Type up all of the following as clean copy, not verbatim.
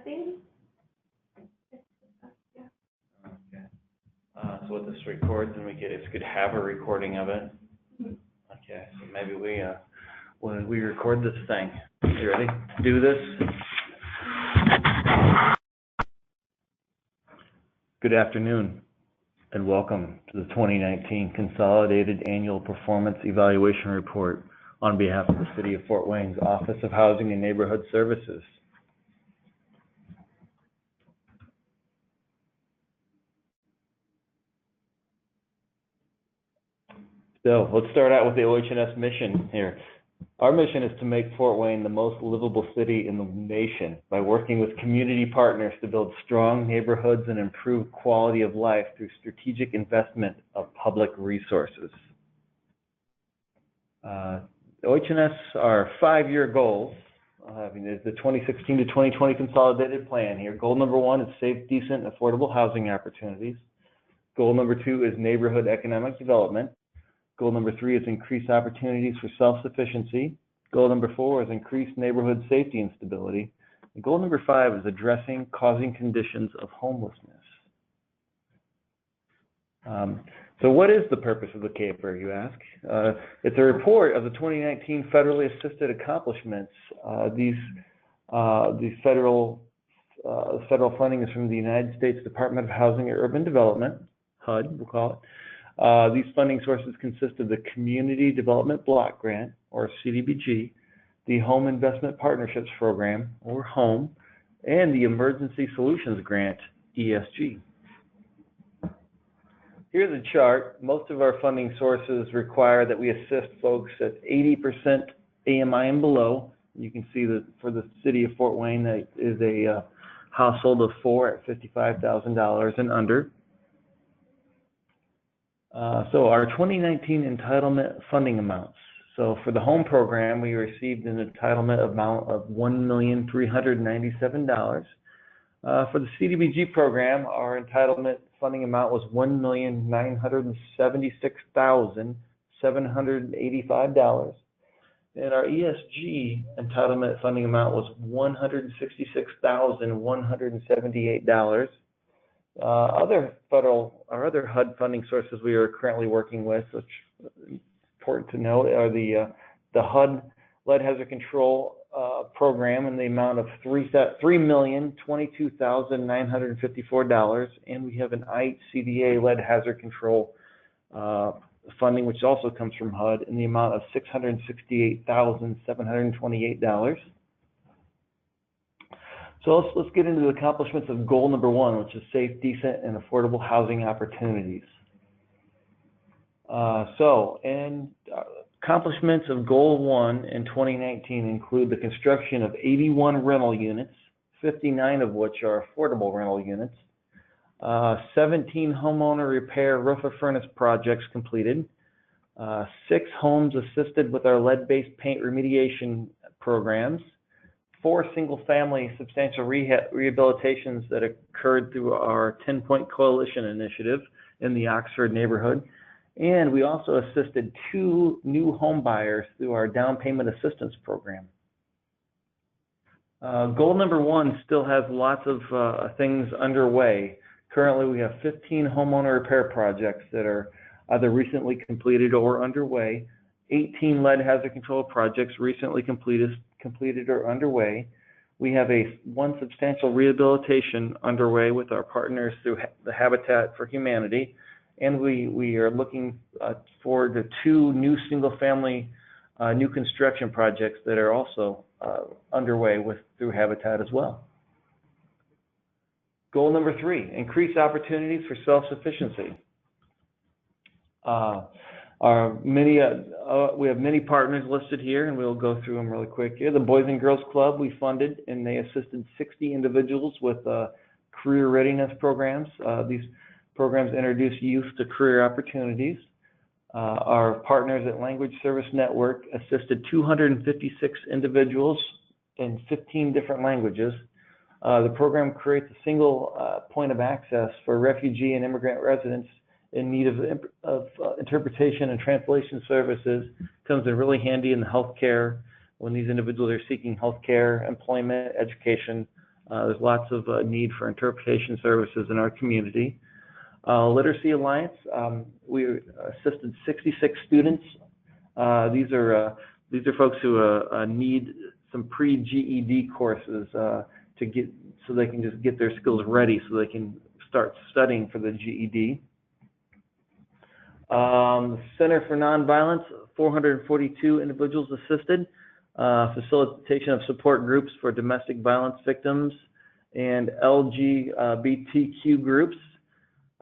Testing? Yeah. Okay. So what this records, and we could have a recording of it. Okay, so maybe when we record this thing. You ready to do this? Good afternoon, and welcome to the 2019 Consolidated Annual Performance Evaluation Report on behalf of the City of Fort Wayne's Office of Housing and Neighborhood Services. So let's start out with the OH&S mission here. Our mission is to make Fort Wayne the most livable city in the nation by working with community partners to build strong neighborhoods and improve quality of life through strategic investment of public resources. OH&S, our 5-year goals, is the 2016 to 2020 consolidated plan here. Goal number 1 is safe, decent, and affordable housing opportunities. Goal number 2 is neighborhood economic development. Goal number 3 is increased opportunities for self-sufficiency. Goal number 4 is increased neighborhood safety and stability. And goal number 5 is addressing causing conditions of homelessness. So what is the purpose of the CAPER, you ask? It's a report of the 2019 federally assisted accomplishments. These federal funding is from the United States Department of Housing and Urban Development, HUD, we'll call it. These funding sources consist of the Community Development Block Grant, or CDBG, the Home Investment Partnerships Program, or HOME, and the Emergency Solutions Grant, ESG. Here's a chart. Most of our funding sources require that we assist folks at 80% AMI and below. You can see that for the city of Fort Wayne, that is a household of 4 at $55,000 and under. So our 2019 entitlement funding amounts. So for the home program, we received an entitlement amount of $1,397,000. For the CDBG program, our entitlement funding amount was $1,976,785. And our ESG entitlement funding amount was $166,178. Other HUD funding sources we are currently working with, which is important to note, are the HUD lead hazard control program in the amount of $3,022,954, and we have an ICDA lead hazard control funding, which also comes from HUD, in the amount of $668,728. So let's get into the accomplishments of goal number 1, which is safe, decent, and affordable housing opportunities. Accomplishments of goal 1 in 2019 include the construction of 81 rental units, 59 of which are affordable rental units, 17 homeowner repair roof or furnace projects completed, 6 homes assisted with our lead-based paint remediation programs, 4 single-family substantial rehabilitations that occurred through our 10-point coalition initiative in the Oxford neighborhood. And we also assisted 2 new home buyers through our down payment assistance program. Goal number 1 still has lots of things underway. Currently, we have 15 homeowner repair projects that are either recently completed or underway, 18 lead hazard control projects recently completed or underway. We have 1 substantial rehabilitation underway with our partners through the Habitat for Humanity, and we are looking forward to 2 new single-family new construction projects that are also underway through Habitat as well. Goal number 3, increase opportunities for self-sufficiency. We have many partners listed here, and we'll go through them really quick here. The Boys and Girls Club we funded, and they assisted 60 individuals with career readiness programs. These programs introduce youth to career opportunities. Our partners at Language Service Network assisted 256 individuals in 15 different languages. The program creates a single point of access for refugee and immigrant residents in need of interpretation and translation services. Comes in really handy in the healthcare when these individuals are seeking healthcare, employment, education There's lots of need for interpretation services in our community. Literacy Alliance, we assisted 66 students. These are folks who need some pre-GED courses to get, so they can just get their skills ready so they can start studying for the GED. Center for Nonviolence, 442 individuals assisted. Facilitation of support groups for domestic violence victims and LGBTQ groups.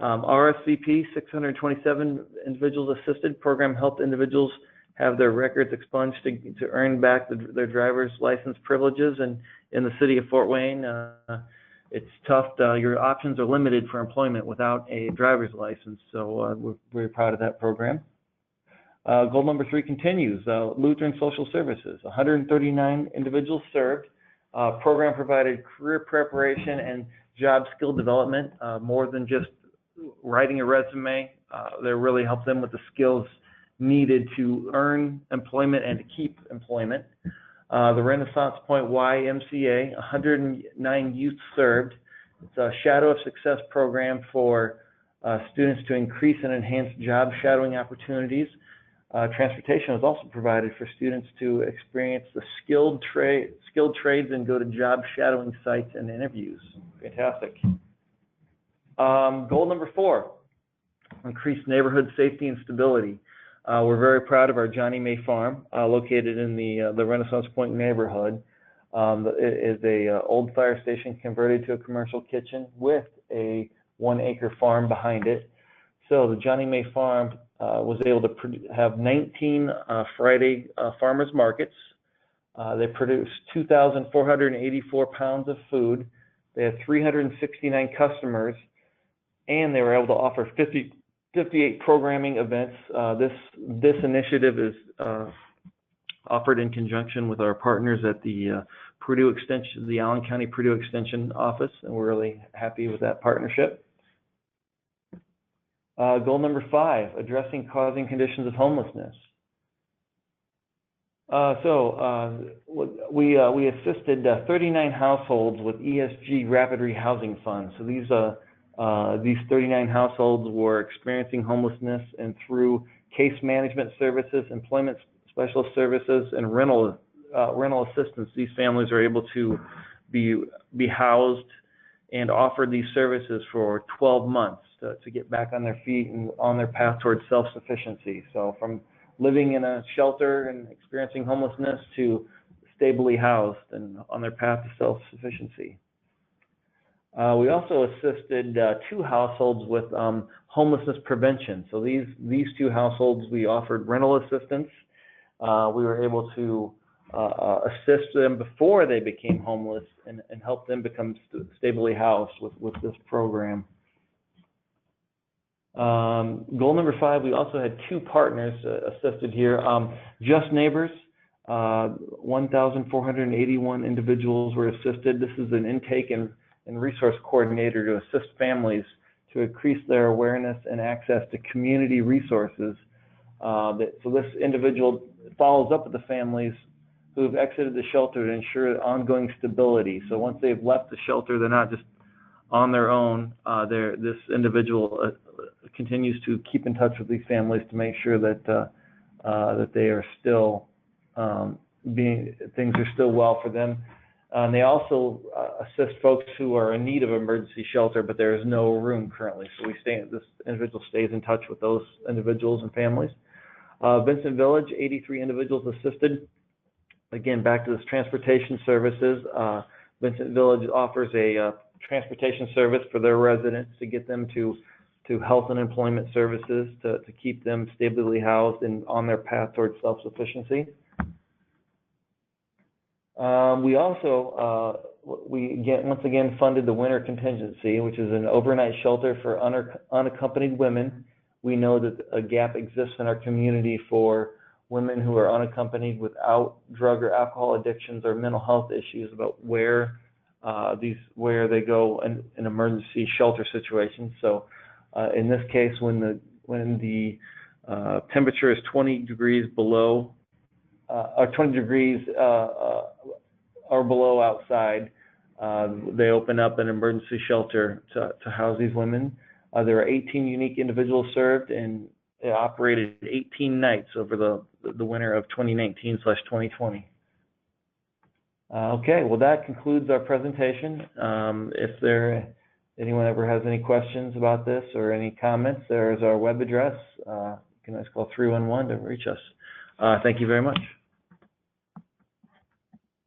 RSVP, 627 individuals assisted. Program helped individuals have their records expunged to earn back their driver's license privileges. And in the city of Fort Wayne, it's tough. Your options are limited for employment without a driver's license. So we're very proud of that program. Goal number 3 continues. Lutheran Social Services, 139 individuals served. Program provided career preparation and job skill development, more than just writing a resume. They really helped them with the skills needed to earn employment and to keep employment. The Renaissance Point YMCA, 109 youth served. It's a Shadow of Success program for students to increase and enhance job shadowing opportunities. Transportation was also provided for students to experience the skilled trades and go to job shadowing sites and interviews. Fantastic. Goal number 4, increase neighborhood safety and stability. We're very proud of our Johnny May Farm, located in the Renaissance Point neighborhood. It is a old fire station converted to a commercial kitchen with a 1-acre farm behind it. So the Johnny May Farm was able to have 19 Friday farmers markets. They produced 2,484 pounds of food. They had 369 customers, and they were able to offer 58 programming events. This initiative is offered in conjunction with our partners at the Purdue Extension, the Allen County Purdue Extension office, and we're really happy with that partnership. Goal number 5, addressing causing conditions of homelessness. We assisted 39 households with ESG Rapid Rehousing Funds. So these 39 households were experiencing homelessness, and through case management services, employment specialist services, and rental assistance, these families are able to be housed and offered these services for 12 months to get back on their feet and on their path towards self-sufficiency. So from living in a shelter and experiencing homelessness to stably housed and on their path to self-sufficiency. We also assisted 2 households with homelessness prevention. So these 2 households, we offered rental assistance. We were able to assist them before they became homeless and help them become stably housed with this program. Goal number 5, we also had 2 partners assisted here. Just Neighbors, 1,481 individuals were assisted. This is an intake and resource coordinator to assist families to increase their awareness and access to community resources. So this individual follows up with the families who have exited the shelter to ensure ongoing stability. So once they've left the shelter, they're not just on their own. This individual continues to keep in touch with these families to make sure that that they are still things are still well for them. And they also assist folks who are in need of emergency shelter, but there is no room currently. So this individual stays in touch with those individuals and families. Vincent Village, 83 individuals assisted. Again, back to this transportation services. Vincent Village offers a transportation service for their residents to get them to health and employment services to keep them stably housed and on their path towards self-sufficiency. We also, once again funded the Winter Contingency, which is an overnight shelter for unaccompanied women. We know that a gap exists in our community for women who are unaccompanied without drug or alcohol addictions or mental health issues, about where they go in emergency shelter situations. So in this case, when the temperature is 20 degrees below or 20 degrees or below outside, They open up an emergency shelter to house these women. There are 18 unique individuals served, and it operated 18 nights over the winter of 2019/2020. Okay, well, that concludes our presentation. If anyone ever has any questions about this or any comments, there's our web address. You can always call 311 to reach us. Thank you very much.